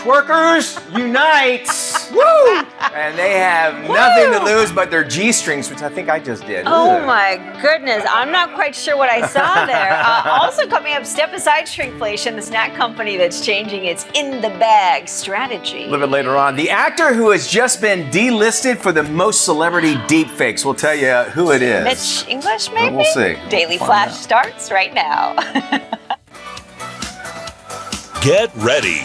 Twerkers unite! Woo! And they have nothing to lose but their G-strings, which I think I just did. Oh my goodness, I'm not quite sure what I saw there. Also coming up, step aside shrinkflation, the snack company that's changing its in-the-bag strategy. A little bit later on, the actor who has just been delisted for the most celebrity deepfakes. We'll tell you who it is. Mitch English, maybe? We'll see. Daily Flash starts right now. Get ready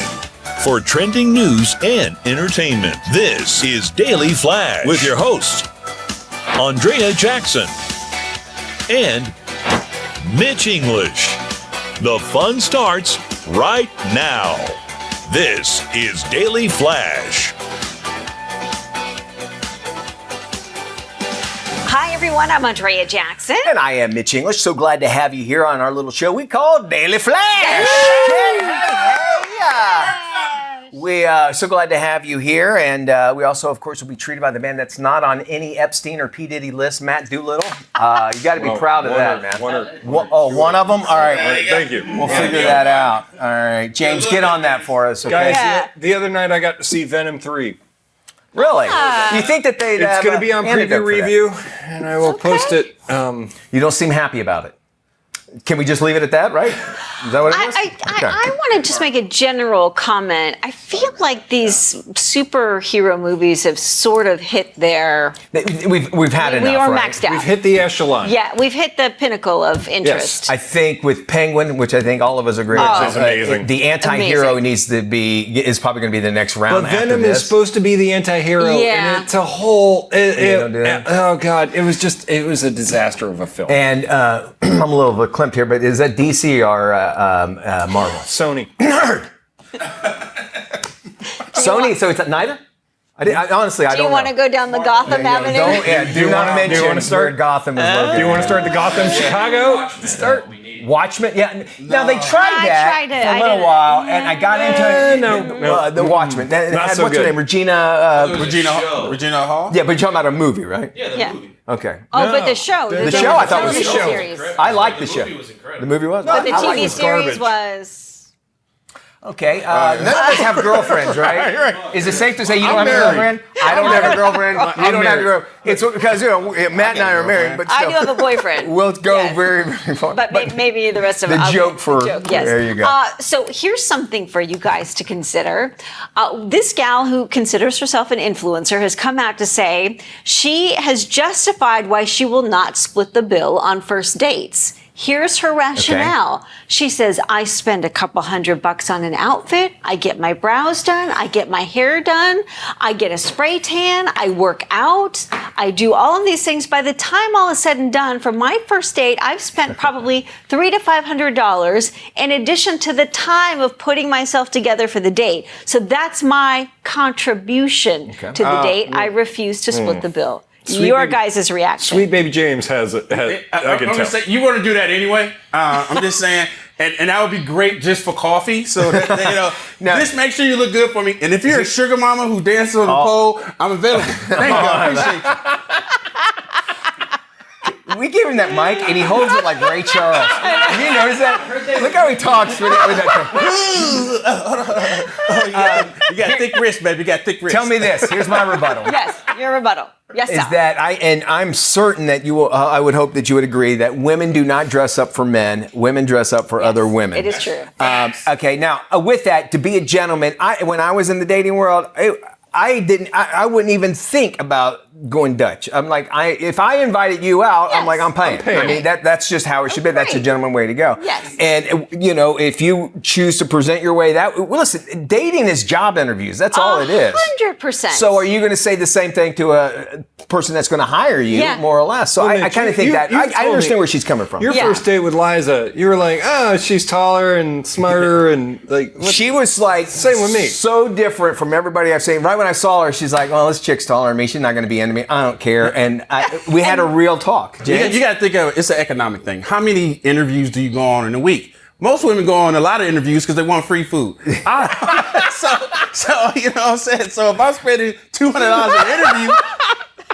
for trending news and entertainment. This is Daily Flash with your host, Andrea Jackson and Mitch English. The fun starts right now. This is Daily Flash. Hi, everyone. I'm Andrea Jackson. And I am Mitch English. So glad to have you here on our little show we call Daily Flash. We are so glad to have you here. And we also, of course, will be treated by the man that's not on any Epstein or P. Diddy list, Matt Doolittle. You got to be proud of that, man. One of them? All right. Thank you. We'll figure that out. All right. James, get on that for us, okay? Guys, the other night I got to see Venom 3. Really? You think that they'd It's going to be on Preview Review, and I will post it. You don't seem happy about it. Can we just leave it at that, right? Is that what it is? I want to just make a general comment. I feel like these superhero movies have sort of hit their... We've had enough, We are right? maxed out. We've hit the echelon. Yeah, we've hit the pinnacle of interest. I think with Penguin, which I think all of us agree It's amazing. The anti-hero Amazing. is probably going to be the next round. But Venom is supposed to be the anti-hero, Yeah. and it's a whole... don't do that. Oh, God. It was a disaster of a film. And I'm a little verklempt here, but is that DC or Marvel? Sony. Sony, so it's neither? Honestly, I Do don't you want to know. go down the Gotham Avenue? Do not mention wanna start? where Gotham is located. Do you want to start the Gotham Chicago? Start. Watchmen? Yeah. Now, they tried I that tried it. for a I little didn't- while, and I got into the Watchmen. That Not had, so what's her good. name? Regina Hall? Yeah, but you're talking about a movie, right? Yeah, the Yeah. movie. Okay. Oh, but the show. The show I thought was the television show. series. I liked the show. movie was incredible. The movie was? But the I liked TV it. series was... Okay, none of us have girlfriends, right? Right. Is it safe to say you don't I'm have a married. girlfriend? I don't have a girlfriend. You I'm don't have a married. girlfriend. It's because, Matt and I are married, but I still. do have a boyfriend. We'll go Yes. very, very far. But maybe the rest of the it. joke for- yes. there you go. So here's something for you guys to consider. This gal who considers herself an influencer has come out to say she has justified why she will not split the bill on first dates. Here's her rationale. She says, I spend a couple $100 on an outfit. I get my brows done. I get my hair done. I get a spray tan. I work out. I do all of these things. By the time all is said and done, for my first date, I've spent probably $300 to $500 in addition to the time of putting myself together for the date. So that's my contribution to the date. I refuse to split the bill. Your guys' reaction. Sweet Baby James has I can I'm tell. just saying, you want to do that anyway. I'm just saying, and that would be great just for coffee. So that, Now- just make sure you look good for me. And if you're a sugar mama who dances on the pole, I'm available. Thank you. I appreciate you. We give him that mic, and he holds it like Ray Charles. Have you noticed that? Look how he talks with that. You got thick wrist, baby. You got thick wrist. Tell me this. Here's my rebuttal. Yes, your rebuttal. Yes, Is sir. that I'm certain that you will. I would hope that you would agree that women do not dress up for men. Women dress up for other women. It is true. Okay, now with that, to be a gentleman, when I was in the dating world, I wouldn't even think about going Dutch. I'm like, if I invited you out, I'm Yes. like, I'm paying. I mean, that's just how it should be. That's a Right. gentleman way to go. Yes. And if you choose to present your way listen, dating is job interviews. That's all it is. 100%. So are you going to say the same thing to a person that's going to hire you, Yeah. more or less? So I kind of think that. you I told understand me where she's coming from. Your first date with Liza, you were like, oh, she's taller and smarter and like. What? She was like, Same with me. so different from everybody I've seen. Right when I saw her, she's like, well, this chick's taller than me. She's not going to be into me. I don't care. And we had a real talk. James? You got to think of it. It's an economic thing. How many interviews do you go on in a week? Most women go on a lot of interviews because they want free food. So you know what I'm saying? So if I'm spending $200 an interview,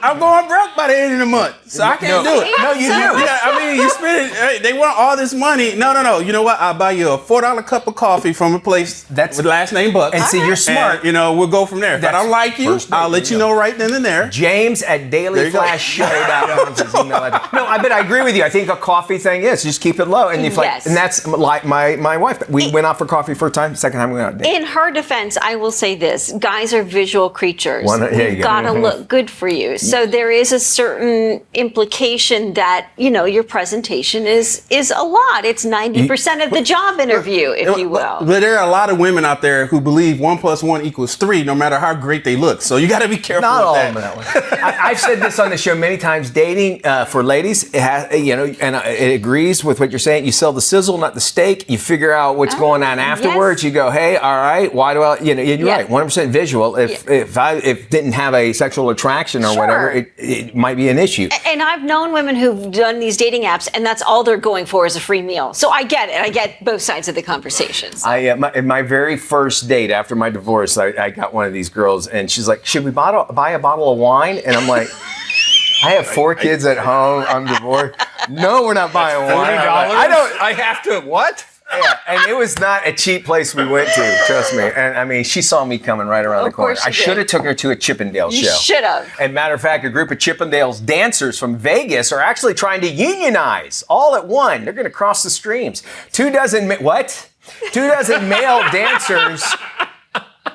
I'm going broke by the end of the month, so I can't do it. No, you do. Yeah, I mean, you spend it. Hey, they want all this money. No. You know what? I'll buy you a $4 cup of coffee from a place with last name Buck. And see, you're smart. And, we'll go from there. If I don't like you, I'll let you know right then and there. James at dailyflashshow.com is his email address. No, but I agree with you. I think a coffee thing is just keep it low. And and that's like my wife. We went out for coffee first time. Second time we went out. In her defense, I will say this: guys are visual creatures. You gotta look good for you. So there is a certain implication that your presentation is a lot. It's 90% of the job interview, if you will. But there are a lot of women out there who believe 1 + 1 = 3, no matter how great they look. So you got to be careful. Not all with of them that way. I've said this on the show many times. Dating for ladies, it has, and it agrees with what you're saying. You sell the sizzle, not the steak. You figure out what's going on afterwards. Yes. You go, hey, all right, why do I? You're right. 100% visual. If didn't have a sexual attraction or whatever, it might be an issue. And I've known women who've done these dating apps, and that's all they're going for is a free meal. So I get it. I get both sides of the conversations. In my very first date after my divorce, I got one of these girls, and she's like, should we buy a bottle of wine? And I'm like, I have 4 kids at home. I'm divorced. No, we're not buying wine. I have to, what? Yeah, and it was not a cheap place we went to, trust me. And I mean, she saw me coming right around the corner. I should have took her to a Chippendale show. You should have. And matter of fact, a group of Chippendales dancers from Vegas are actually trying to unionize all at one. They're going to cross the streams. 2 dozen male dancers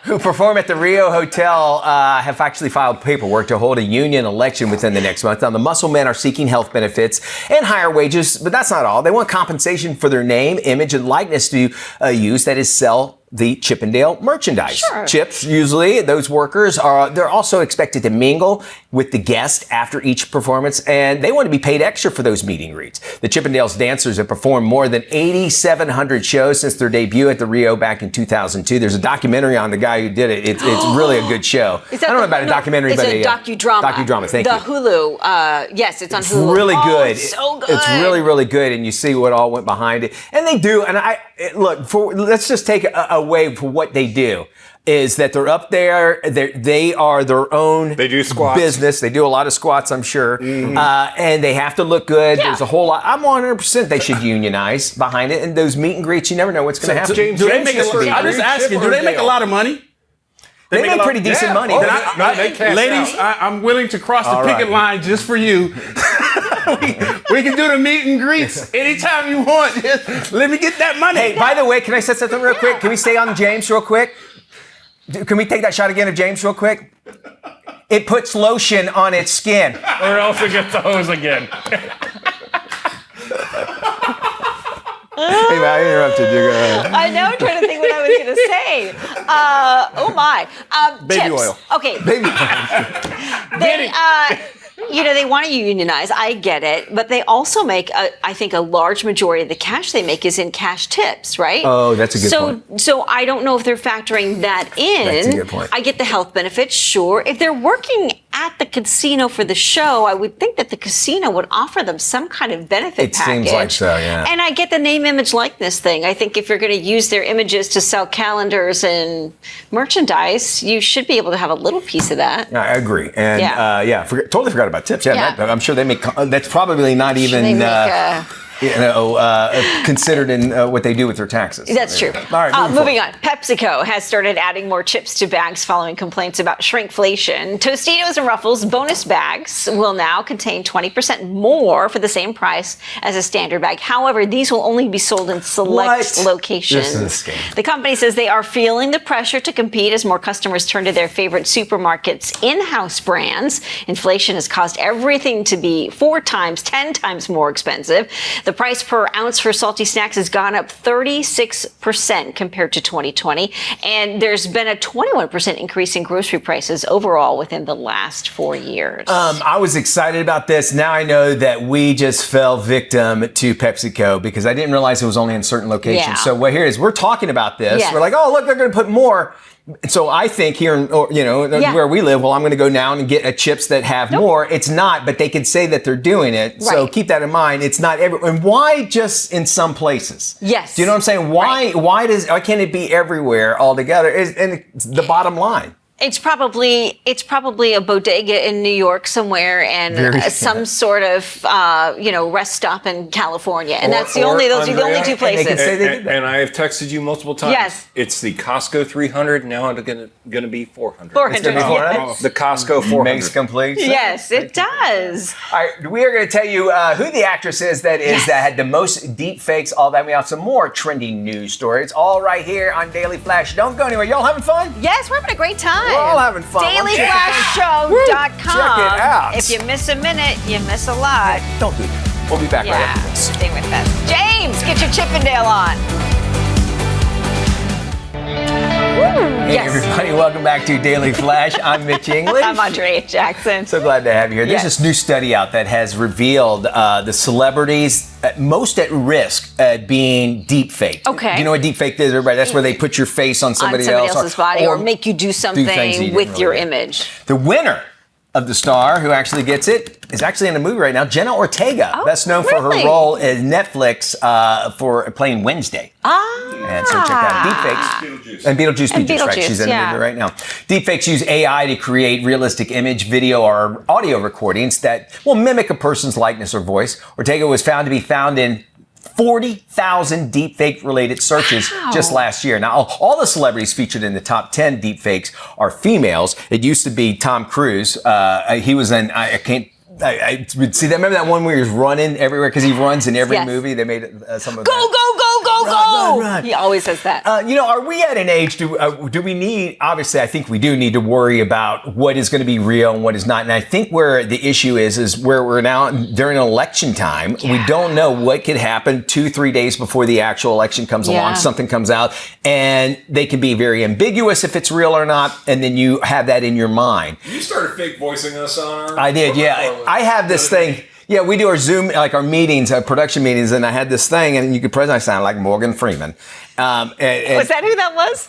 who perform at the Rio Hotel have actually filed paperwork to hold a union election within the next month. Now, the muscle men are seeking health benefits and higher wages, but that's not all. They want compensation for their name, image, and likeness to use, that is, sell the Chippendale merchandise. Sure. Chips, usually, those workers they're also expected to mingle with the guest after each performance, and they want to be paid extra for those meet and greets. The Chippendales dancers have performed more than 8,700 shows since their debut at the Rio back in 2002. There's a documentary on the guy who did it. It's really a good show. I don't know about a documentary, but a docudrama. Docudrama, thank you. The Hulu, yes, it's on Hulu. It's really good. So good. It's really, really good, and you see what all went behind it. And they do, and let's just take away for what they do. Is that they're up there, they are their own They do squats. business. They do a lot of squats, I'm sure. Mm-hmm. And they have to look good. Yeah. There's a whole lot. I'm 100% they should unionize behind it. And those meet and greets, you never know what's going to happen. I'm just asking, do they make a lot of money? They make pretty decent money. They cash Ladies, I'm willing to cross the picket line just for you. we can do the meet and greets anytime you want. Just let me get that money. Hey, by the way, can I say something real quick? Can we stay on James real quick? Can we take that shot again of James real quick? It puts lotion on its skin. Or else it gets the hose again. Hey, man, I interrupted you. Go ahead. I know, I'm trying to think what I was going to say. Oh, my. Baby tips. oil. Okay. Baby. They want to unionize. I get it. But they also make, I think, a large majority of the cash they make is in cash tips, right? Oh, that's a good point. So I don't know if they're factoring that in. That's a good point. I get the health benefits, sure. If they're working at the casino for the show, I would think that the casino would offer them some kind of benefit package. It seems like so, yeah. And I get the name, image, likeness thing. I think if you're going to use their images to sell calendars and merchandise, you should be able to have a little piece of that. I agree. And totally forgot about tips. Yeah. I'm sure they make, that's probably not even considered in what they do with their taxes. That's true. All right, moving on. PepsiCo has started adding more chips to bags following complaints about shrinkflation. Tostitos and Ruffles bonus bags will now contain 20% more for the same price as a standard bag. However, these will only be sold in select locations. This is a scam. The company says they are feeling the pressure to compete as more customers turn to their favorite supermarkets' in-house brands. Inflation has caused everything to be 4 times, 10 times more expensive. The price per ounce for salty snacks has gone up 36% compared to 2020, and there's been a 21% increase in grocery prices overall within the last 4 years. I was excited about this. Now I know that we just fell victim to PepsiCo because I didn't realize it was only in certain locations. Yeah. So here it is. We're talking about this. Yes. We're like, oh, look, they're going to put more. So I think here, where we live, well, I'm going to go now and get chips that have more. It's not, but they can say that they're doing it. Right. So keep that in mind. It's not everywhere. And why just in some places? Yes. Do you know what I'm saying? Why can't it be everywhere altogether? And the bottom line. It's probably a bodega in New York somewhere, and some sort of rest stop in California, and those are the only two places. And I have texted you multiple times. Yes. It's the Costco 300. Now it's going to be 400. 400. Yes. The Costco 400 makes complete sense. Yes, it does. All right, we are going to tell you who the actress is that had the most deep fakes. All that. We have some more trending news stories. All right here on Daily Flash. Don't go anywhere. Y'all having fun? Yes, we're having a great time. We're all having fun. DailyFlashShow.com. Check it out. If you miss a minute, you miss a lot. Don't do that. We'll be back right after this. Stay with us. James, get your Chippendale on. Hey everybody, welcome back to Daily Flash. I'm Mitch English. I'm Andrea Jackson. So glad to have you here. There's this new study out that has revealed the celebrities most at risk at being deep faked. Okay. Do you know what deep fake is, everybody? That's where they put your face on somebody else's body or make you do something with your image. The winner of the star who actually gets it is actually in a movie right now, Jenna Ortega, best known for her role in Netflix for playing Wednesday. And so check that out. Deepfakes. And Beetlejuice, right? She's in the movie right now. Deepfakes use AI to create realistic image, video, or audio recordings that will mimic a person's likeness or voice. Ortega was found to be found in 40,000 deepfake related searches just last year. Now, all the celebrities featured in the top 10 deepfakes are females. It used to be Tom Cruise. He was in, I see that. Remember that one where he was running everywhere because he runs in every movie. They made some of Go. Run. He always says that. Are we at an age? Do we need? Obviously, I think we do need to worry about what is going to be real and what is not. And I think where the issue is where we're now during election time. We don't know what could happen 2-3 days before the actual election comes along. Something comes out, and they can be very ambiguous if it's real or not. And then you have that in your mind. You started fake voicing us on our. I did, yeah. I have this thing. Yeah, we do our Zoom, like our meetings, production meetings, and I had this thing, and you could presently sound like Morgan Freeman. Was that who that was?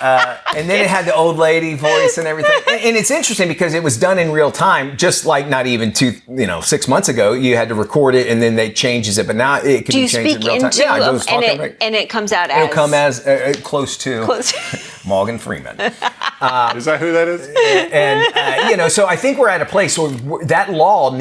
And then it had the old lady voice and everything. And it's interesting because it was done in real time, just like not even 6 months ago. You had to record it and then they changes it, but now it can be changed in real time. Yeah, I was talking and it comes out as. It'll come as close to Morgan Freeman. Is that who that is? And so I think we're at a place where that laws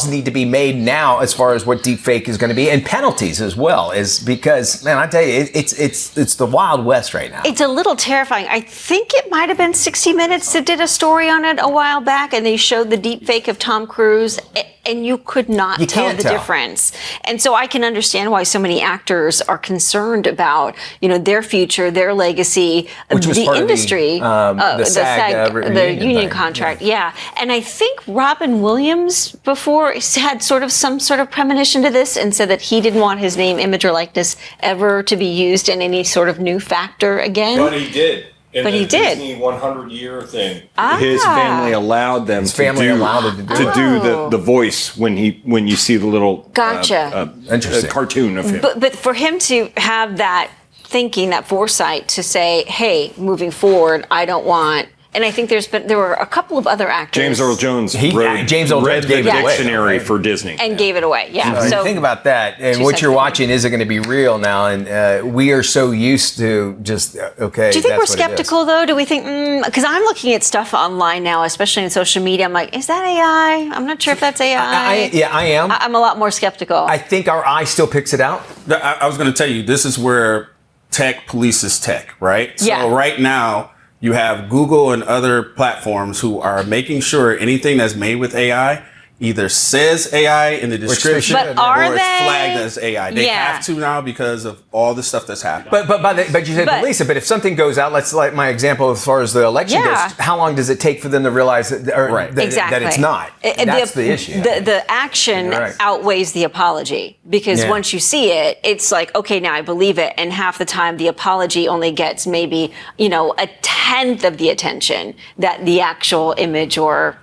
need to be made now as far as what deepfake is going to be, and penalties as well, is because, man, I tell you, it's the Wild West right now. It's a little terrifying. I think it might have been 60 Minutes that did a story on it a while back, and they showed the deepfake of Tom Cruise, and you could not tell the difference. And so I can understand why so many actors are concerned about, their future, their legacy, the industry, the union contract. Yeah. And I think Robin Williams before had some sort of premonition to this and said that he didn't want his name, image, or likeness ever to be used in any sort of new factor again. But he did. But he did. Disney 100-year thing. His family allowed them to do the voice when you see the little cartoon of him. But for him to have that thinking, that foresight to say, hey, moving forward, I don't want. And I think there were a couple of other actors. James Earl Jones read the dictionary for Disney. And gave it away, So think about that. And what you're watching, is it going to be real now? And we are so used to just, okay. Do you think we're skeptical, though? Do we think, because I'm looking at stuff online now, especially in social media. I'm like, is that AI? I'm not sure if that's AI. I am. I'm a lot more skeptical. I think our eye still picks it out. I was going to tell you, this is where tech polices tech, right? So right now, you have Google and other platforms who are making sure anything that's made with AI either says AI in the description or it's flagged as AI. They have to now because of all the stuff that's happened. But you said Lisa, but if something goes out, let's like my example as far as the election goes, how long does it take for them to realize that it's not? That's the issue. The action outweighs the apology because once you see it, it's like, okay, now I believe it. And half the time the apology only gets maybe, a tenth of the attention that the actual image or,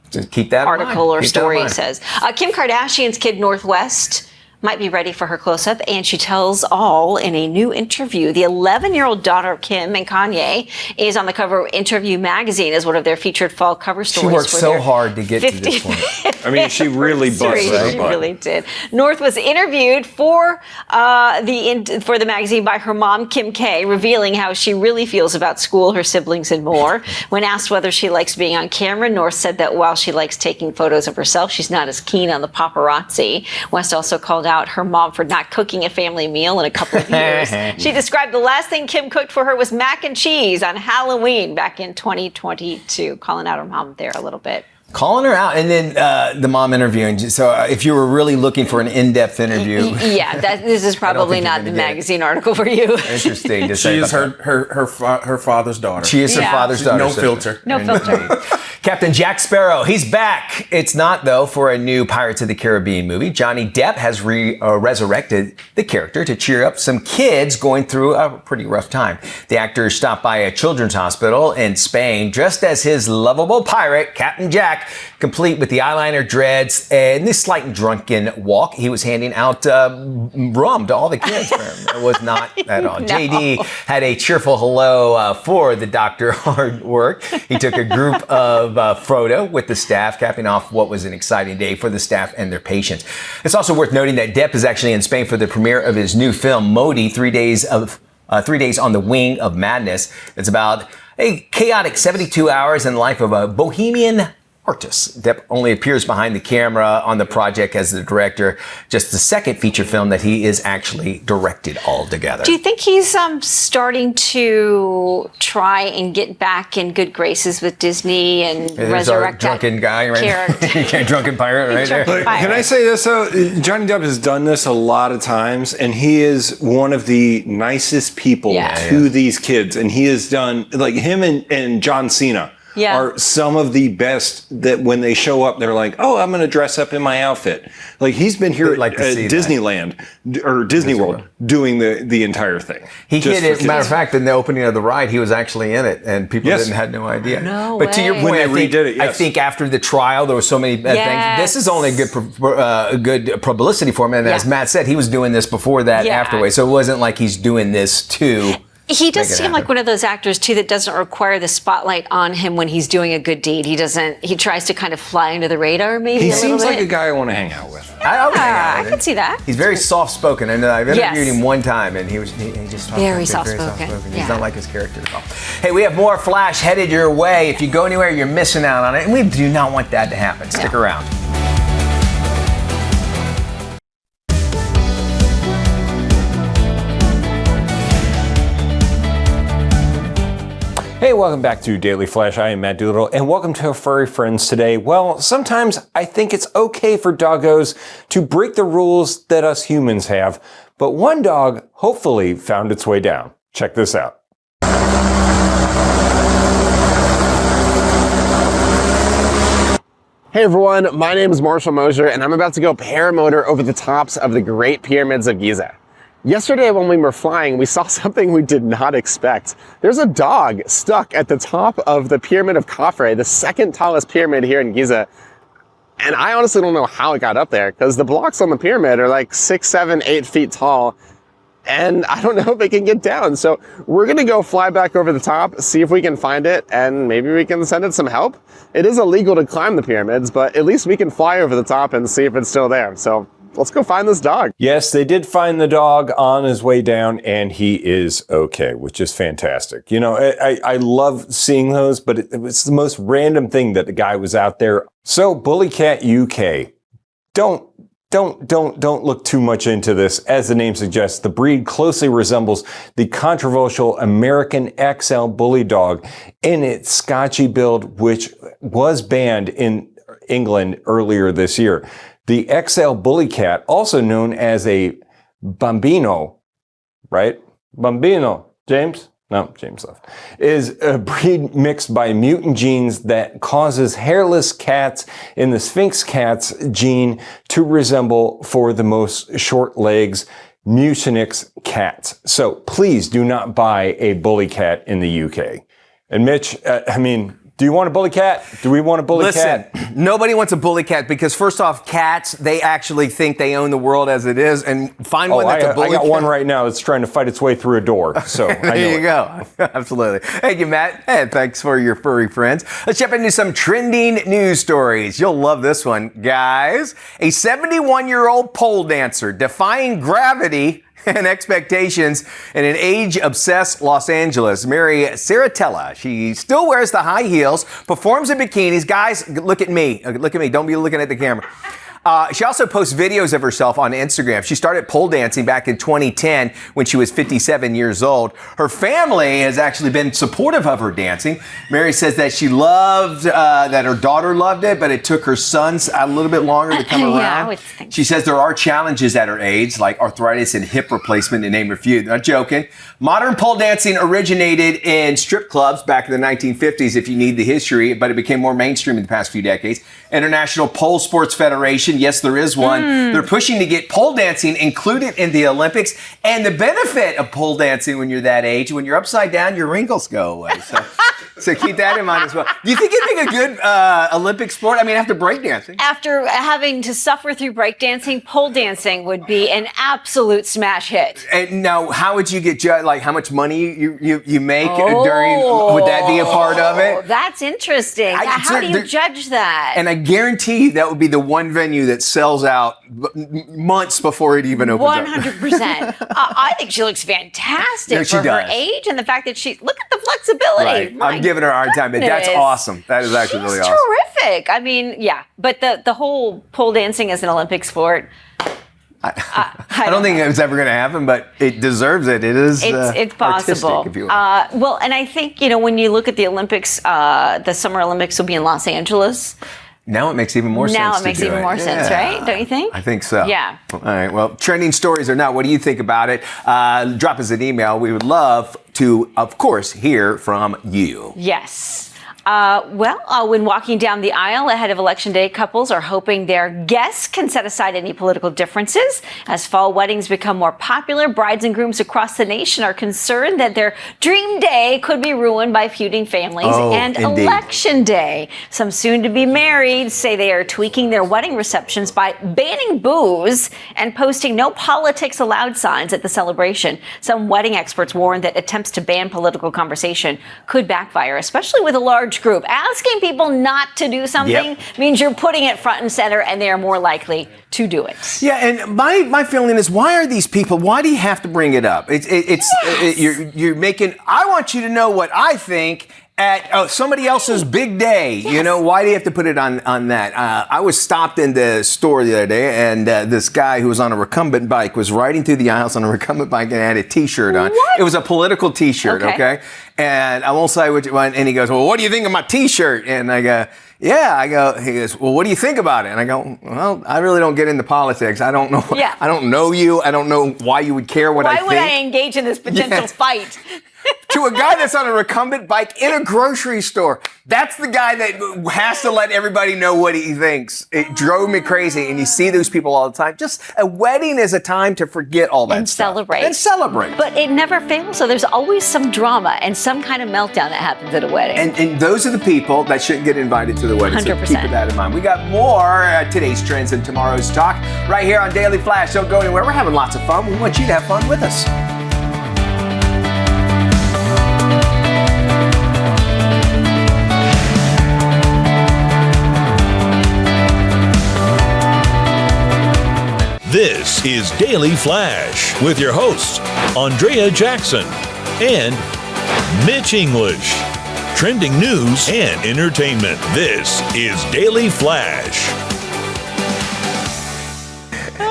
just keep that article or story says. Kim Kardashian's kid Northwest might be ready for her close-up, and she tells all in a new interview. The 11-year-old daughter of Kim and Kanye is on the cover of Interview magazine as one of their featured fall cover stories. She worked so hard to get to this point. I mean, she really busted her butt. She really did. North was interviewed for the magazine by her mom, Kim K, revealing how she really feels about school, her siblings, and more. When asked whether she likes being on camera, North said that while she likes taking photos of herself, she's not as keen on the paparazzi. West also called out her mom for not cooking a family meal in a couple of years. She described the last thing Kim cooked for her was mac and cheese on Halloween back in 2022, calling out her mom there a little bit. Calling her out, and then the mom interviewing. So if you were really looking for an in-depth interview, this is probably not the magazine article for you. Interesting. She is her father's daughter. She is her father's daughter. No filter. No filter. Captain Jack Sparrow, he's back. It's not, though, for a new Pirates of the Caribbean movie. Johnny Depp has resurrected the character to cheer up some kids going through a pretty rough time. The actor stopped by a children's hospital in Spain dressed as his lovable pirate, Captain Jack, complete with the eyeliner, dreads, and this slight drunken walk. He was handing out rum to all the kids. It was not at all. No. JD had a cheerful hello for the doctor hard work. He took a group of photo with the staff, capping off what was an exciting day for the staff and their patients. It's also worth noting that Depp is actually in Spain for the premiere of his new film, Modi, 3 days on the Wing of Madness. It's about a chaotic 72 hours in the life of a bohemian artist. Depp only appears behind the camera on the project as the director, just the second feature film that he is actually directed altogether. Do you think he's starting to try and get back in good graces with Disney and resurrect that drunken guy right drunken pirate right there? Can I say this though? Johnny Depp has done this a lot of times, and he is one of the nicest people to these kids, and he has done, like, him and John Cena are some of the best that when they show up, they're like, oh, I'm going to dress up in my outfit. Like, he's been here at Disneyland or Disney World doing the entire thing. He did it. Matter of fact, in the opening of the ride, he was actually in it, and people had no idea. No but way. To your point, I think after the trial, there were so many things. This is only a good publicity for him. And as Matt said, he was doing this before that afterwards. So it wasn't like he's doing this too. He does seem like one of those actors, too, that doesn't require the spotlight on him when he's doing a good deed. He tries to kind of fly under the radar, maybe He a little seems bit. like a guy I want to hang out with. I can see that. He's very soft-spoken. And I've interviewed him one time, and he just very soft-spoken. He's not like his character at all. Hey, we have more Flash headed your way. If you go anywhere, you're missing out on it. And we do not want that to happen. Stick around. Hey, welcome back to Daily Flash. I am Matt Doolittle, and welcome to our furry friends today. Well, sometimes I think it's okay for doggos to break the rules that us humans have, but one dog hopefully found its way down. Check this out. Hey everyone, my name is Marshall Mosier, and I'm about to go paramotor over the tops of the Great Pyramids of Giza. Yesterday when we were flying, we saw something we did not expect. There's a dog stuck at the top of the Pyramid of Khafre, the second tallest pyramid here in Giza. And I honestly don't know how it got up there, because the blocks on the pyramid are like 6, 7, 8 feet tall. And I don't know if it can get down. So we're gonna go fly back over the top, see if we can find it, and maybe we can send it some help. It is illegal to climb the pyramids, but at least we can fly over the top and see if it's still there. So let's go find this dog. Yes, they did find the dog on his way down, and he is okay, which is fantastic. You know, I love seeing those, but it's the most random thing that the guy was out there. So, Bully Cat UK, don't look too much into this. As the name suggests, the breed closely resembles the controversial American XL Bully dog in its Scotchy build, which was banned in England earlier this year. The XL Bully Cat, also known as a Bambino, right? Bambino, James? No, James left. Is a breed mixed by mutant genes that causes hairless cats in the Sphinx cat's gene to resemble, for the most short legs, Mucinix cats. So please do not buy a Bully Cat in the UK. And Mitch, Do you want a bully cat? Do we want a bully cat? Listen, nobody wants a bully cat because first off, cats, they actually think they own the world as it is, and find one that's a bully cat. I got one right now that's trying to fight its way through a door. So there you go. Absolutely. Thank you, Matt. And thanks for your furry friends. Let's jump into some trending news stories. You'll love this one, guys. A 71-year-old pole dancer defying gravity and expectations in an age-obsessed Los Angeles. Mary Saratella, she still wears the high heels, performs in bikinis. Guys, look at me. Look at me. Don't be looking at the camera. She also posts videos of herself on Instagram. She started pole dancing back in 2010 when she was 57 years old. Her family has actually been supportive of her dancing. Mary says that she loved, that her daughter loved it, but it took her sons a little bit longer to come around. Yeah, I would think. She says there are challenges at her age, like arthritis and hip replacement, to name a few. Not joking. Modern pole dancing originated in strip clubs back in the 1950s, if you need the history, but it became more mainstream in the past few decades. International Pole Sports Federation, yes, there is one. They're pushing to get pole dancing included in the Olympics. And the benefit of pole dancing when you're that age, when you're upside down, your wrinkles go away. So keep that in mind as well. Do you think it'd make a good Olympic sport? I mean, after breakdancing. After having to suffer through breakdancing, pole dancing would be an absolute smash hit. And now, how would you get judged? Like, how much money you make during? Would that be a part of it? That's interesting. How do you judge that? And I guarantee you that would be the one venue that sells out months before it even opens 100%. I think she looks fantastic for her age and the fact that look at the flexibility. Right. I'm giving her a hard time, but that's awesome. That is actually really awesome. Terrific. I mean, yeah, but the whole pole dancing as an Olympic sport, I don't think it's ever going to happen, but it deserves it. It is it's possible. Artistic, if you will. Well, and I think, when you look at the Olympics, the Summer Olympics will be in Los Angeles. Now it makes even more sense. Now it makes even more sense, right? Don't you think? I think so. Yeah. All right. Well, trending stories or not, what do you think about it? Drop us an email. We would love to, of course, hear from you. Yes. When walking down the aisle ahead of Election Day, couples are hoping their guests can set aside any political differences. As fall weddings become more popular, brides and grooms across the nation are concerned that their dream day could be ruined by feuding families and indeed. Election Day. Some soon-to-be married say they are tweaking their wedding receptions by banning booze and posting no politics allowed signs at the celebration. Some wedding experts warn that attempts to ban political conversation could backfire, especially with a large group. Asking people not to do something means you're putting it front and center, and they are more likely to do it. Yeah, and my feeling is, why are these people? Why do you have to bring it up? You're making. I want you to know what I think at somebody else's big day. Yes. Why do you have to put it on that? I was stopped in the store the other day, and this guy who was on a recumbent bike was riding through the aisles on a recumbent bike and had a T-shirt on. What? It was a political T-shirt, okay? And I won't say which one. And he goes, "Well, what do you think of my T-shirt?" And I go, "Yeah." He goes, "Well, what do you think about it?" And I go, "Well, I really don't get into politics. I don't know. Yeah. I don't know you. I don't know why you would care what I think." Why would I engage in this potential fight? To a guy that's on a recumbent bike in a grocery store. That's the guy that has to let everybody know what he thinks. It drove me crazy. And you see those people all the time. Just a wedding is a time to forget all that stuff. And celebrate. But it never fails. So there's always some drama and some kind of meltdown that happens at a wedding. And those are the people that shouldn't get invited to the wedding. 100%. So keep that in mind. We got more today's trends and tomorrow's talk right here on Daily Flash. Don't go anywhere. We're having lots of fun. We want you to have fun with us. This is Daily Flash with your hosts, Andrea Jackson and Mitch English. Trending news and entertainment. This is Daily Flash.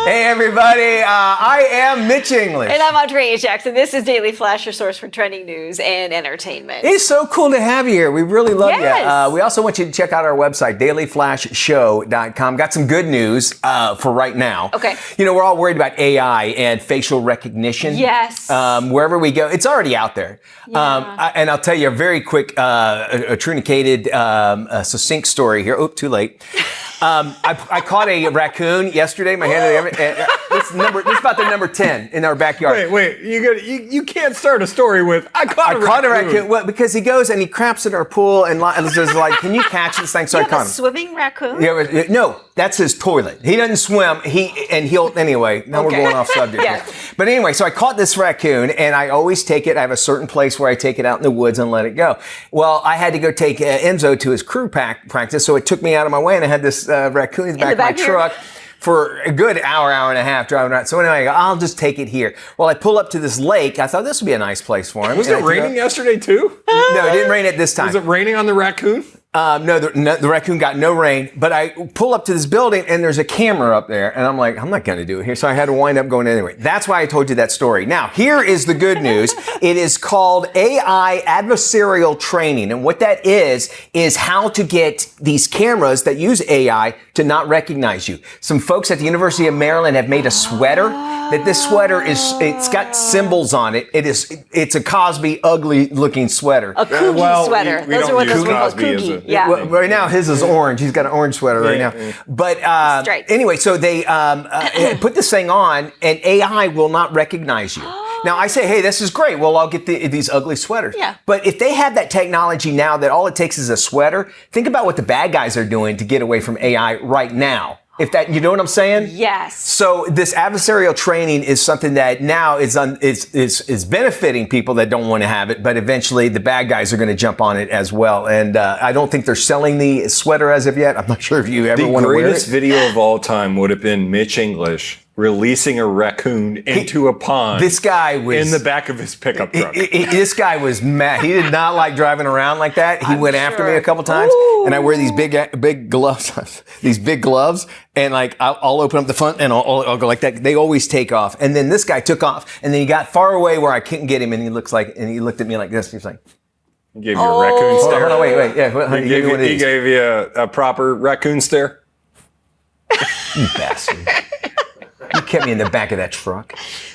Hey everybody, I am Mitch English. And I'm Andrea Jackson. This is Daily Flash, your source for trending news and entertainment. It's so cool to have you here. We really love Yes. you. We also want you to check out our website, dailyflashshow.com. Got some good news for right now. Okay. We're all worried about AI and facial recognition. Yes. Wherever we go, it's already out there. Yeah. And I'll tell you a very quick, a truncated, succinct story here. Oh, too late. I caught a raccoon yesterday. My hand. Listen, this is about the number 10 in our backyard. Wait, you can't start a story with I caught a raccoon. Well, because he goes and he craps at our pool and says like, "Can you catch this thing?" So You I caught have a him. swimming raccoon? Yeah, no, that's his toilet. He doesn't swim. Anyway. Now we're going off subject Yeah. here. But anyway, so I caught this raccoon, and I always take it. I have a certain place where I take it out in the woods and let it go. Well, I had to go take Enzo to his crew practice, so it took me out of my way, and I had this raccoon in the back of my truck for a good hour and a half driving around. So anyway, I'll just take it here. Well, I pull up to this lake. I thought this would be a nice place for him. Was it raining yesterday too? No, it didn't rain at this time. Was it raining on the raccoon? No, the raccoon got no rain, but I pull up to this building and there's a camera up there, and I'm like, I'm not going to do it here. So I had to wind up going anyway. That's why I told you that story. Now, here is the good news. It is called AI adversarial training. And what that is how to get these cameras that use AI to not recognize you. Some folks at the University of Maryland have made a sweater that this sweater it's got symbols on it. It's a Cosby ugly looking sweater. A Coogie sweater. Those are what those were called, Coogie. Yeah. Well, right now his is orange. He's got an orange sweater right now. Yeah. But anyway, so they put this thing on, and AI will not recognize you. Now I say, hey, this is great. Well, I'll get these ugly sweaters. Yeah. But if they have that technology now that all it takes is a sweater, think about what the bad guys are doing to get away from AI right now. If that, you know what I'm saying? Yes. So this adversarial training is something that now is benefiting people that don't want to have it, but eventually the bad guys are going to jump on it as well. And I don't think they're selling the sweater as of yet. I'm not sure if you ever want to wear it. The greatest video of all time would have been Mitch English releasing a raccoon into a pond. This guy was in the back of his pickup truck. This guy was mad. He did not like driving around like that. He went after me a couple times, and I wear these big gloves, and like I'll open up the front and I'll go like that. They always take off, and then this guy took off, and then he got far away where I couldn't get him, and he looked at me like this. He was like, He gave you a raccoon stare. Hold on, wait, yeah. He gave you a proper raccoon stare. You bastard. He kept me in the back of that truck.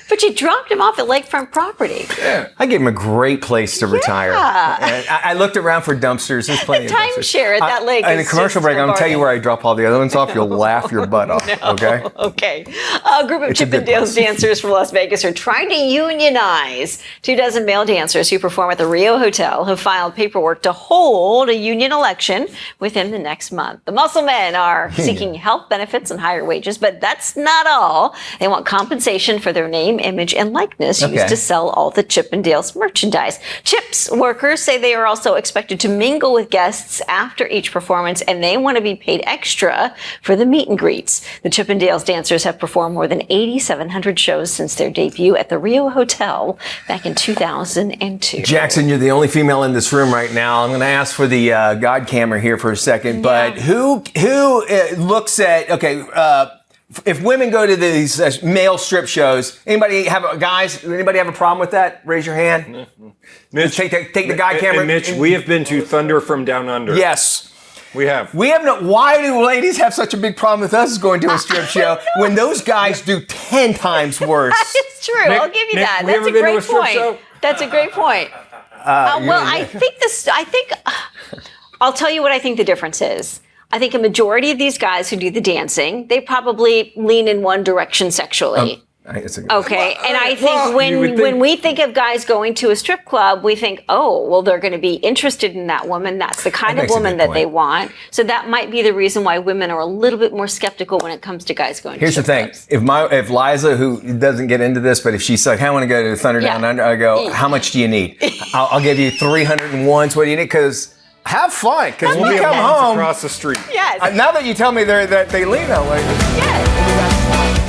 But you dropped him off at lakefront property. Yeah. I gave him a great place to retire. And I looked around for dumpsters. There's plenty of dumpsters. Timeshare at that lake. In a commercial break, I'm going to tell you where I drop all the other ones off. You'll laugh your butt off. Okay? Okay. A group of Chippendales dancers from Las Vegas are trying to unionize 24 male dancers who perform at the Rio Hotel have filed paperwork to hold a union election within the next month. The Muscle Men are seeking health benefits and higher wages, but that's not all. They want compensation for their name, image, and likeness used to sell all the Chippendales merchandise. Chips workers say they are also expected to mingle with guests after each performance, and they want to be paid extra for the meet and greets. The Chippendales dancers have performed more than 8,700 shows since their debut at the Rio Hotel back in 2002. Jackson, you're the only female in this room right now. I'm going to ask for the God camera here for a second, but who looks at, if women go to these male strip shows, anybody have a problem with that? Raise your hand. Mitch, take the guy camera. And Mitch, we have been to Thunder from Down Under. Yes. We have. Why do ladies have such a big problem with us going to a strip show when those guys do 10 times worse? It's true. I'll give you that. That's a great point. That's a great point. I'll tell you what I think the difference is. I think a majority of these guys who do the dancing, they probably lean in one direction sexually. Okay, and I think when we think of guys going to a strip club, we think, oh, well, they're going to be interested in that woman. That's the kind of woman that they want. So that might be the reason why women are a little bit more skeptical when it comes to guys going to strip clubs. Here's the thing. If Liza, who doesn't get into this, but if she's like, I want to go to Thunder Down Under, I go, how much do you need? I'll give you 301. What do you need? Because have fun, because when you come home across the street. Yes. Now that you tell me that they lean that way. Yes.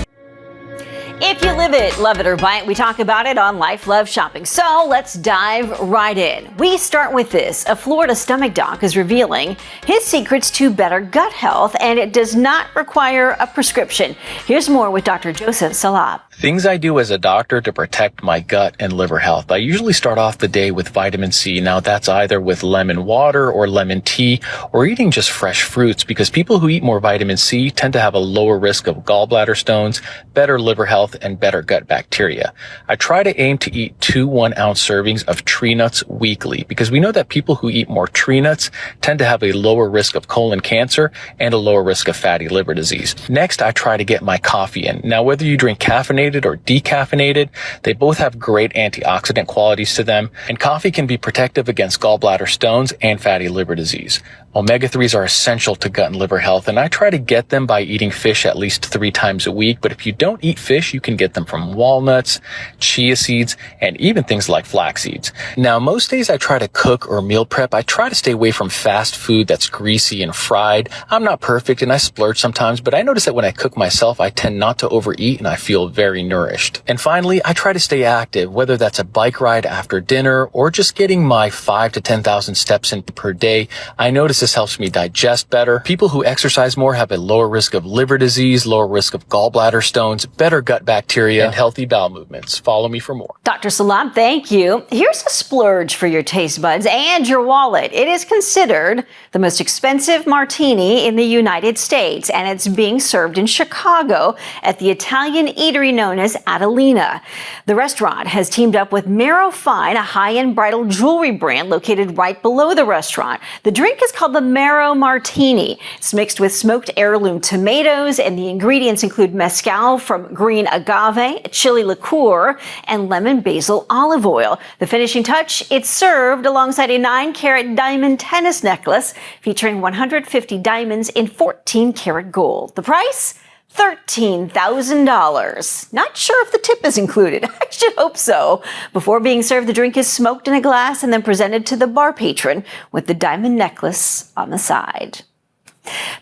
If you live it, love it, or buy it, we talk about it on Life Love Shopping. So let's dive right in. We start with this. A Florida stomach doc is revealing his secrets to better gut health, and it does not require a prescription. Here's more with Dr. Joseph Salab. Things I do as a doctor to protect my gut and liver health. I usually start off the day with vitamin C. Now that's either with lemon water or lemon tea or eating just fresh fruits, because people who eat more vitamin C tend to have a lower risk of gallbladder stones, better liver health, health and better gut bacteria. I try to aim to eat 2 1-ounce servings of tree nuts weekly because we know that people who eat more tree nuts tend to have a lower risk of colon cancer and a lower risk of fatty liver disease. Next, I try to get my coffee in. Now, whether you drink caffeinated or decaffeinated, they both have great antioxidant qualities to them, and coffee can be protective against gallbladder stones and fatty liver disease. Omega-3s are essential to gut and liver health, and I try to get them by eating fish at least 3 times a week. But if you don't eat fish, you can get them from walnuts, chia seeds, and even things like flax seeds. Now, most days I try to cook or meal prep. I try to stay away from fast food that's greasy and fried. I'm not perfect and I splurge sometimes, but I notice that when I cook myself, I tend not to overeat and I feel very nourished. And finally, I try to stay active, whether that's a bike ride after dinner or just getting my 5,000 to 10,000 steps in per day. I notice this helps me digest better. People who exercise more have a lower risk of liver disease, lower risk of gallbladder stones, better gut bacteria, and healthy bowel movements. Follow me for more. Dr. Salam, thank you. Here's a splurge for your taste buds and your wallet. It is considered the most expensive martini in the United States, and it's being served in Chicago at the Italian eatery known as Adelina. The restaurant has teamed up with Mero Fine, a high-end bridal jewelry brand located right below the restaurant. The drink is called the Mero Martini. It's mixed with smoked heirloom tomatoes, and the ingredients include mezcal from green agave, chili liqueur, and lemon basil olive oil. The finishing touch, it's served alongside a 9-carat diamond tennis necklace featuring 150 diamonds in 14-karat gold. The price? $13,000. Not sure if the tip is included. I should hope so. Before being served, the drink is smoked in a glass and then presented to the bar patron with the diamond necklace on the side.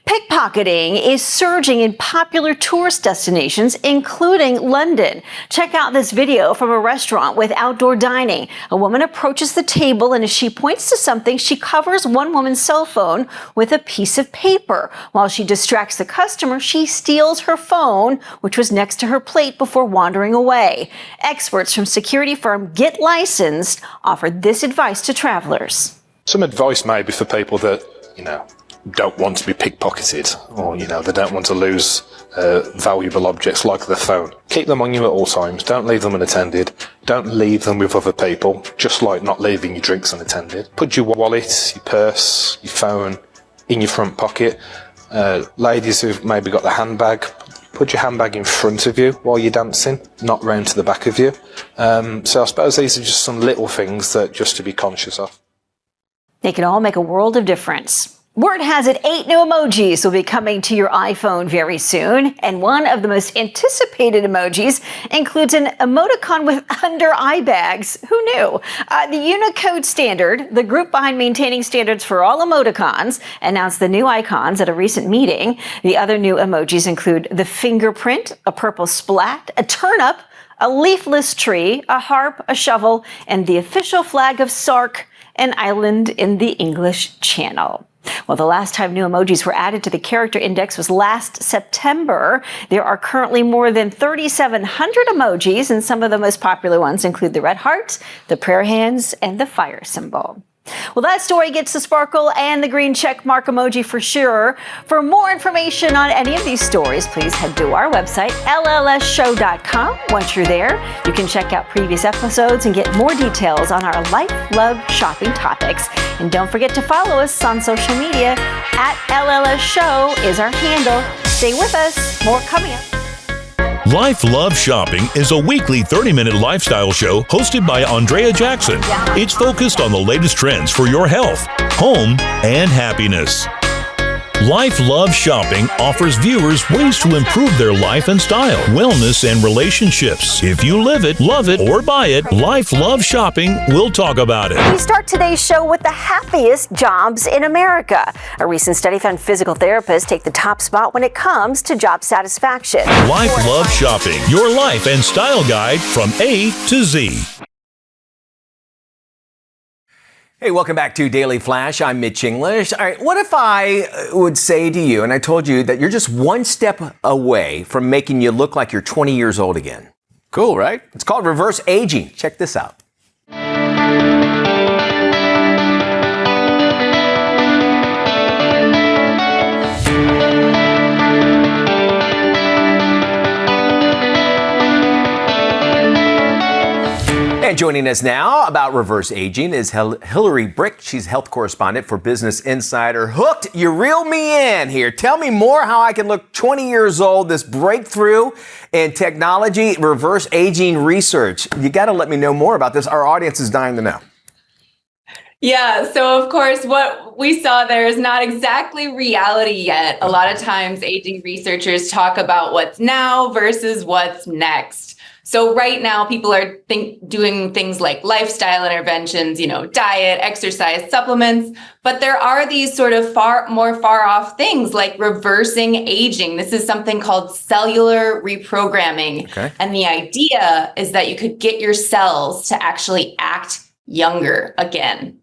Pickpocketing is surging in popular tourist destinations, including London. Check out this video from a restaurant with outdoor dining. A woman approaches the table, and as she points to something, she covers one woman's cell phone with a piece of paper. While she distracts the customer, she steals her phone, which was next to her plate, before wandering away. Experts from security firm Get Licensed offered this advice to travelers. Some advice maybe for people that, don't want to be pickpocketed, or they don't want to lose valuable objects like their phone. Keep them on you at all times. Don't leave them unattended. Don't leave them with other people, just like not leaving your drinks unattended. Put your wallet, your purse, your phone in your front pocket. Ladies who've maybe got the handbag, put your handbag in front of you while you're dancing, not round to the back of you. So I suppose these are just some little things that just to be conscious of. They can all make a world of difference. Word has it 8 new emojis will be coming to your iPhone very soon, and one of the most anticipated emojis includes an emoticon with under eye bags. Who knew? The Unicode Standard, the group behind maintaining standards for all emoticons, announced the new icons at a recent meeting. The other new emojis include the fingerprint, a purple splat, a turnip, a leafless tree, a harp, a shovel, and the official flag of Sark, an island in the English Channel. Well, the last time new emojis were added to the character index was last September. There are currently more than 3,700 emojis, and some of the most popular ones include the red heart, the prayer hands, and the fire symbol. Well, that story gets the sparkle and the green check mark emoji for sure. For more information on any of these stories, please head to our website, llsshow.com. Once you're there, you can check out previous episodes and get more details on our life, love, shopping topics. And don't forget to follow us on social media. @LLSshow is our handle. Stay with us. More coming up. Life Love Shopping is a weekly 30-minute lifestyle show hosted by Andrea Jackson. It's focused on the latest trends for your health, home, and happiness. Life Love Shopping offers viewers ways to improve their life and style, wellness, and relationships. If you live it, love it, or buy it, Life Love Shopping will talk about it. We start today's show with the happiest jobs in America. A recent study found physical therapists take the top spot when it comes to job satisfaction. Life Love Shopping, your life and style guide from A to Z. Hey, welcome back to Daily Flash. I'm Mitch English. All right, what if I would say to you, and I told you that you're just one step away from making you look like you're 20 years old again? Cool, right? It's called reverse aging. Check this out. And joining us now about reverse aging is Hillary Brick. She's health correspondent for Business Insider. Hooked, you reel me in here. Tell me more how I can look 20 years old, this breakthrough in technology, reverse aging research. You got to let me know more about this. Our audience is dying to know. Yeah, so of course, what we saw there is not exactly reality yet. A lot of times, aging researchers talk about what's now versus what's next. So right now, people are doing things like lifestyle interventions, diet, exercise, supplements, but there are these sort of far off things like reversing aging. This is something called cellular reprogramming. Okay. And the idea is that you could get your cells to actually act younger again.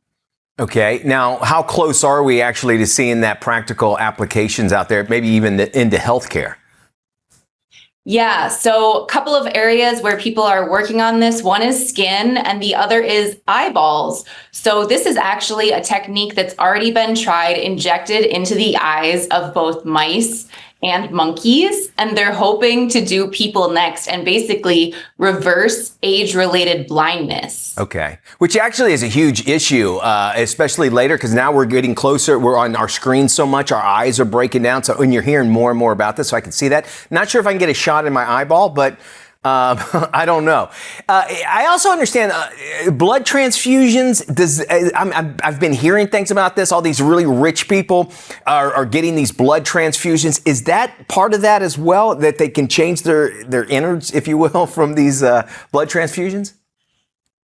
Okay. Now, how close are we actually to seeing that practical applications out there, maybe even into healthcare? Yeah, so a couple of areas where people are working on this. One is skin and the other is eyeballs. So this is actually a technique that's already been tried, injected into the eyes of both mice and monkeys, and they're hoping to do people next and basically reverse age-related blindness. Okay, which actually is a huge issue, especially later, because now we're getting closer. We're on our screens so much, our eyes are breaking down. So, and you're hearing more and more about this, so I can see that. Not sure if I can get a shot in my eyeball, but I don't know. I also understand blood transfusions. I've been hearing things about this. All these really rich people are getting these blood transfusions. Is that part of that as well, that they can change their innards, if you will, from these blood transfusions?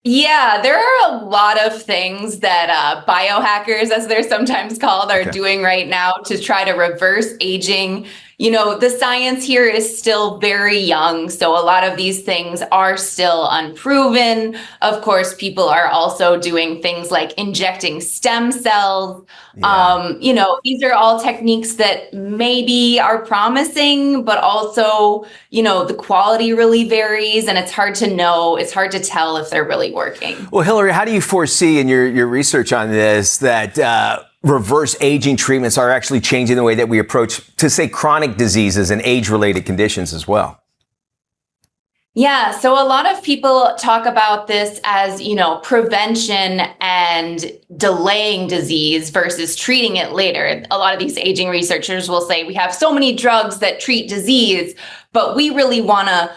Yeah, there are a lot of things that biohackers, as they're sometimes called, are doing right now to try to reverse aging. The science here is still very young, so a lot of these things are still unproven. Of course, people are also doing things like injecting stem cells. Yeah. These are all techniques that maybe are promising, but also, the quality really varies and it's hard to know. It's hard to tell if they're really working. Well, Hillary, how do you foresee in your research on this that reverse aging treatments are actually changing the way that we approach, to say, chronic diseases and age-related conditions as well? Yeah, so a lot of people talk about this as, prevention and delaying disease versus treating it later. A lot of these aging researchers will say we have so many drugs that treat disease, but we really want to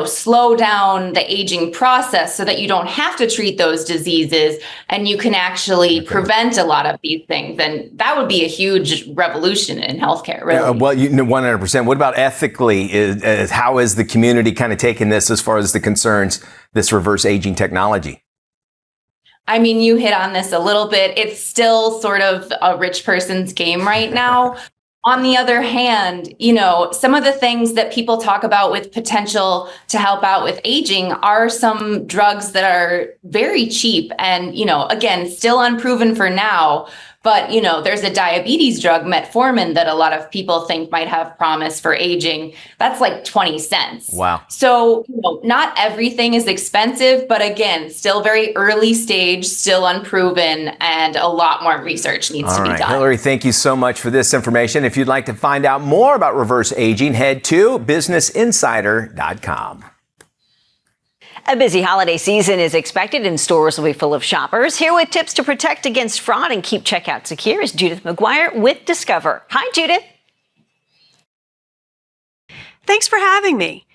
slow down the aging process so that you don't have to treat those diseases and you can actually prevent a lot of these things. And that would be a huge revolution in healthcare, really. Well, 100%. What about ethically? How is the community kind of taking this as far as the concerns, this reverse aging technology? I mean, you hit on this a little bit. It's still sort of a rich person's game right now. On the other hand, some of the things that people talk about with potential to help out with aging are some drugs that are very cheap and, again, still unproven for now. But, there's a diabetes drug, metformin, that a lot of people think might have promise for aging. That's like 20 cents. Wow. So, not everything is expensive, but again, still very early stage, still unproven, and a lot more research needs to be done. Hillary, thank you so much for this information. If you'd like to find out more about reverse aging, head to businessinsider.com. A busy holiday season is expected and stores will be full of shoppers. Here with tips to protect against fraud and keep checkout secure is Judith McGuire with Discover. Hi, Judith. Thanks for having me.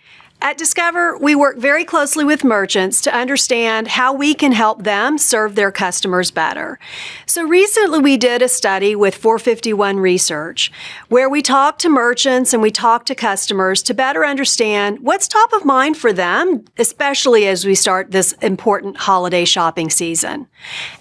At Discover, we work very closely with merchants to understand how we can help them serve their customers better. So recently we did a study with 451 Research where we talked to merchants and we talked to customers to better understand what's top of mind for them, especially as we start this important holiday shopping season.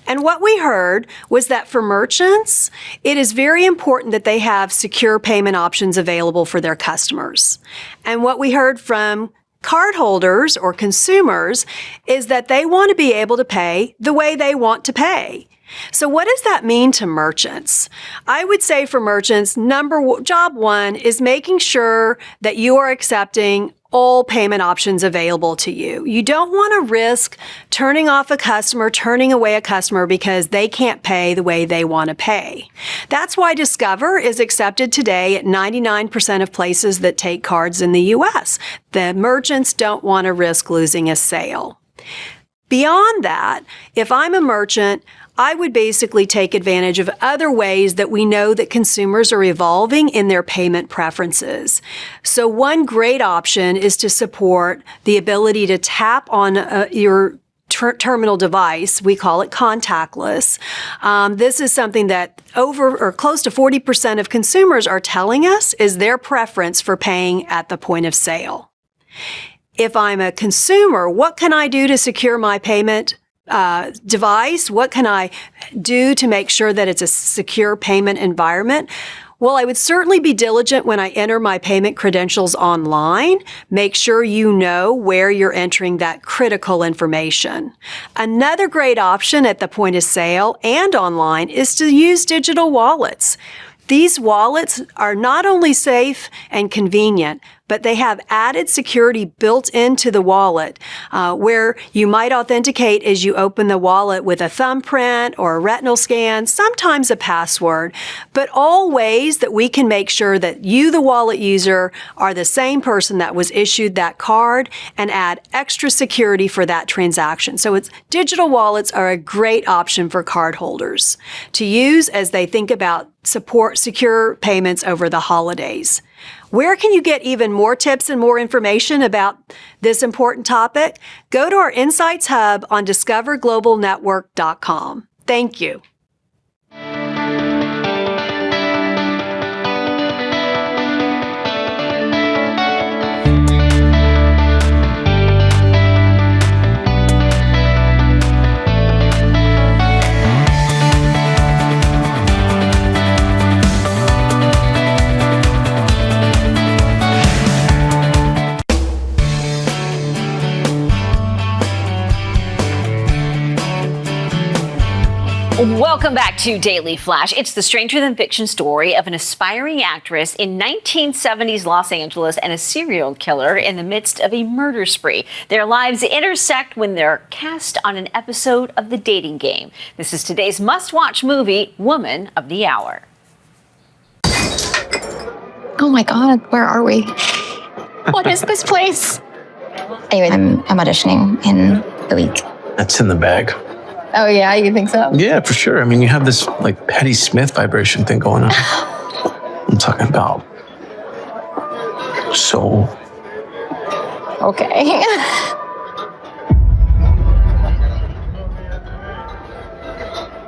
And what we heard was that for merchants, it is very important that they have secure payment options available for their customers. And what we heard from cardholders or consumers is that they want to be able to pay the way they want to pay. So what does that mean to merchants? I would say for merchants, job one is making sure that you are accepting all payment options available to you. You don't want to risk turning away a customer because they can't pay the way they want to pay. That's why Discover is accepted today at 99% of places that take cards in the U.S. The merchants don't want to risk losing a sale. Beyond that, if I'm a merchant, I would basically take advantage of other ways that we know that consumers are evolving in their payment preferences. So one great option is to support the ability to tap on your terminal device. We call it contactless. This is something that over or close to 40% of consumers are telling us is their preference for paying at the point of sale. If I'm a consumer, what can I do to secure my payment device? What can I do to make sure that it's a secure payment environment? Well, I would certainly be diligent when I enter my payment credentials online. Make sure you know where you're entering that critical information. Another great option at the point of sale and online is to use digital wallets. These wallets are not only safe and convenient, but they have added security built into the wallet, where you might authenticate as you open the wallet with a thumbprint or a retinal scan, sometimes a password, but all ways that we can make sure that you, the wallet user, are the same person that was issued that card and add extra security for that transaction. So digital wallets are a great option for cardholders to use as they think about support secure payments over the holidays. Where can you get even more tips and more information about this important topic? Go to our Insights Hub on discoverglobalnetwork.com. Thank you. Welcome back to Daily Flash. It's the stranger than fiction story of an aspiring actress in 1970s Los Angeles and a serial killer in the midst of a murder spree. Their lives intersect when they're cast on an episode of The Dating Game. This is today's must-watch movie, Woman of the Hour. Oh my God, where are we? What is this place? Anyway, I'm auditioning in a week. That's in the bag. Oh yeah, you think so? Yeah, for sure. I mean, you have this like Patti Smith vibration thing going on. I'm talking about soul. Okay.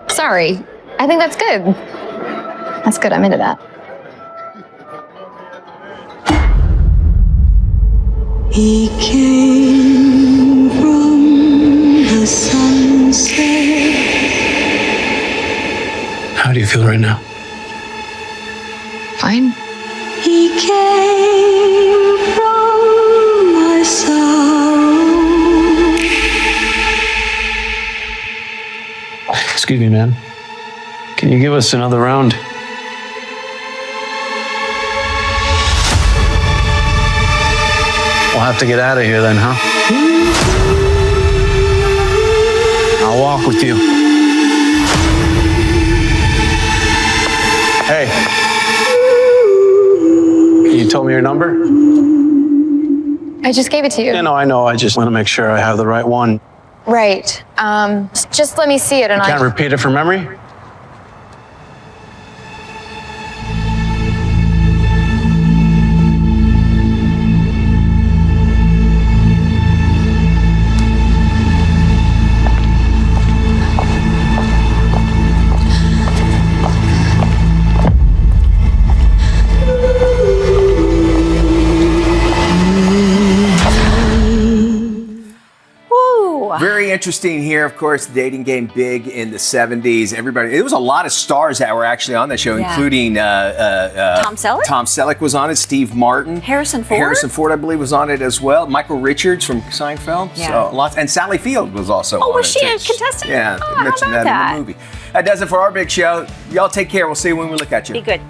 Sorry, I think that's good. That's good, I'm into that. He came from the sunset. How do you feel right now? Fine. He came from my sorrow. Excuse me, man. Can you give us another round? We'll have to get out of here then, huh? I'll walk with you. Hey. You told me your number? I just gave it to you. Yeah, no, I know. I just want to make sure I have the right one. Right. Just let me see it and Can't repeat it from memory? Very interesting here, of course, the Dating Game big in the 70s. It was a lot of stars that were actually on the show, including Tom Selleck? Tom Selleck was on it, Steve Martin. Harrison Ford? Harrison Ford, I believe, was on it as well. Michael Richards from Seinfeld. Yeah. So lots, and Sally Field was also on it. Oh, was she a contestant? Yeah, Oh, they mentioned how about that in the movie. That does it for our big show. Y'all take care. We'll see you when we look at you. Be good.